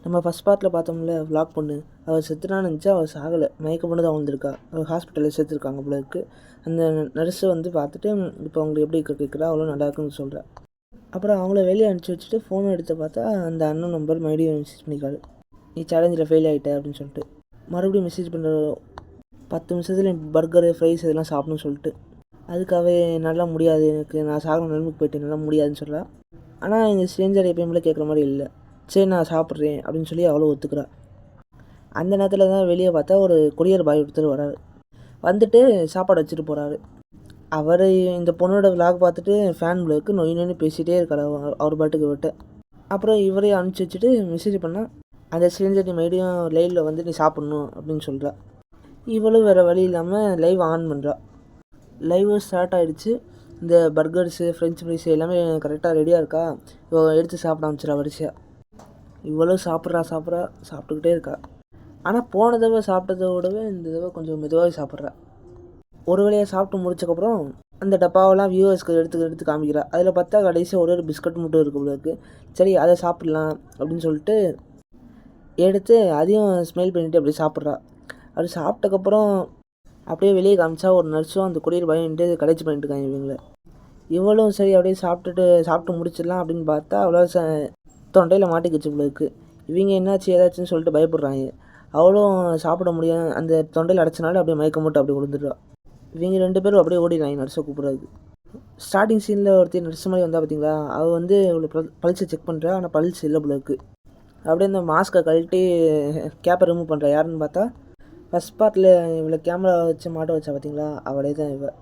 நம்ம ஃபஸ்ட் பார்ட்டில் பார்த்தோம்ல விளாக் பொண்ணு, அவள் செத்துனான்னு நினச்சா அவள் சாகலை, மயக்க பொண்ணு தான் வந்திருக்கா. அவள் ஹாஸ்பிட்டலில் சேர்த்துருக்காங்க போல இருக்குது. அந்த நர்ஸை வந்து பார்த்துட்டு இப்போ அவங்களுக்கு எப்படி கேட்குறா, அவ்வளோ நல்லா இருக்குன்னு சொல்கிறா. அப்புறம் அவங்கள வெளியே அனுப்பிச்சி வச்சுட்டு ஃபோன் எடுத்து பார்த்தா அந்த அண்ணன் நம்பர் மறுபடியும் மெசேஜ் பண்ணிக்காரு, நீ சேலஞ்சில் ஃபெயில் ஆகிட்ட அப்படின்னு சொல்லிட்டு. மறுபடியும் மெசேஜ் பண்ணுற 10 நிமிஷத்துல பர்கரு ஃப்ரைஸ் இதெல்லாம் சாப்பிடணும்னு சொல்லிட்டு. அதுக்காகவே என்னால் முடியாது, எனக்கு நான் சாகிற நிலைமைக்கு போயிட்டு என்னால் முடியாதுன்னு சொல்லலாம். ஆனால் இந்த ஸ்ட்ரேஞ்சர் எப்பயுமே கேட்குற மாதிரி இல்லை. சரி நான் சாப்பிட்றேன் அப்படின்னு சொல்லி அவ்வளோ ஒத்துக்கிறா. அந்த நேரத்தில் தான் வெளியே பார்த்தா ஒரு கொரியர் பாய் ஒருத்தர் வராரு. வந்துட்டு சாப்பாடு வச்சுட்டு போகிறாரு. அவர் இந்த பொண்ணோட விளாக் பார்த்துட்டு ஃபேன் பிளேக்கு நொய் பேசிகிட்டே இருக்கார் அவர் பாட்டுக்கு விட்டு. அப்புறம் இவரையும் அனுப்பிச்சி வச்சுட்டு மெசேஜ் பண்ணால் அந்த ஸ்ட்ரேஞ்சர் மறுபடியும் லைவில் வந்து நீ சாப்பிட்ணும் அப்படின்னு சொல்கிறா. இவளும் வேறு வழி இல்லாமல் லைவ் ஆன் பண்ணுறா. லைவ் ஸ்டார்ட் ஆகிடுச்சு. இந்த பர்கர்ஸு ஃப்ரெஞ்ச் ஃப்ரைஸ் எல்லாமே கரெக்டாக ரெடியாக இருக்கா. எடுத்து சாப்பிட ஆரம்பிச்சிடா வரிசையாக. இவ்வளோ சாப்பிட்டுக்கிட்டே இருக்கா. ஆனால் போன தடவை சாப்பிட்டதை விடவே இந்த தடவை கொஞ்சம் மெதுவாக சாப்பிட்றா. ஒரு வேளையாக சாப்பிட்டு முடிச்சக்கப்புறம் அந்த டப்பாவெல்லாம் வியூவர்ஸ்க்கு எடுத்து காமிக்கிறா. அதில் பார்த்தா கடைசியாக ஒரு பிஸ்கட் மட்டும் இருக்குது உங்களுக்கு. சரி அதை சாப்பிட்லாம் அப்படின்னு சொல்லிட்டு எடுத்து அதையும் ஸ்மெல் பண்ணிவிட்டு அப்படியே சாப்பிட்றா. அப்படி சாப்பிட்டக்கப்புறம் அப்படியே வெளியே காமிச்சா ஒரு நர்ஸும் அந்த கொரியர் பயன்ட்டு கடைச்சி பண்ணிட்டு இருக்காங்க இவங்களை. இவளும் சரி அப்படியே சாப்பிட்டு முடிச்சிடலாம் அப்படின்னு பார்த்தா அவ்வளோ தொண்டையில் மாட்டிக்கிச்சு உங்களுக்கு. இவங்க என்னாச்சு ஏதாச்சுன்னு சொல்லிட்டு பயப்படுறாங்க. அவளும் சாப்பிட முடியும், அந்த தொண்டையில் அடைச்சனால அப்படியே மயக்கம் மட்டும் அப்படியே விழுந்துடுவா. இவங்க 2 பேரும் அப்படியே ஓடிடுறாங்க நர்ஸை கூப்பிட்றதுக்கு. ஸ்டார்டிங் சீனில் ஒருத்தர் நர்ஸ் மாதிரி வந்தால் பார்த்தீங்களா, அவள் வந்து இவ்வளோ பல்ஸை செக் பண்ணுறா. ஆனால் பல்ஸ் இல்லை போலருக்கு. அப்படியே இந்த மாஸ்க்கை கழட்டி கேப்பை ரிமூவ் பண்ணுறா. யாருன்னு பார்த்தா ஃபஸ்ட் பார்ட்டில் இவ்வளோ கேமரா வச்சு மாட்ட வச்சா பார்த்தீங்களா, அவளே தான் இவள்.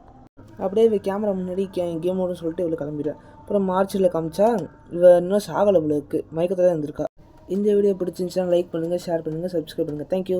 அப்படியே இவள் கேமரா முன்னாடி கேம் ஓடுன்னு சொல்லிட்டு இவ்வளோ கிளம்பிடுறா. அப்புறம் மார்ச்சில் காமிச்சா இவள் இன்னும் சாகலை போல இருக்குது, மயக்கத்தில் தான் இருந்திருக்கா. இந்த வீடியோ பிடிச்சிருந்துச்சுன்னா லைக் பண்ணுங்கள், ஷேர் பண்ணுங்கள், சப்ஸ்கிரைப் பண்ணுங்கள். தேங்க்யூ.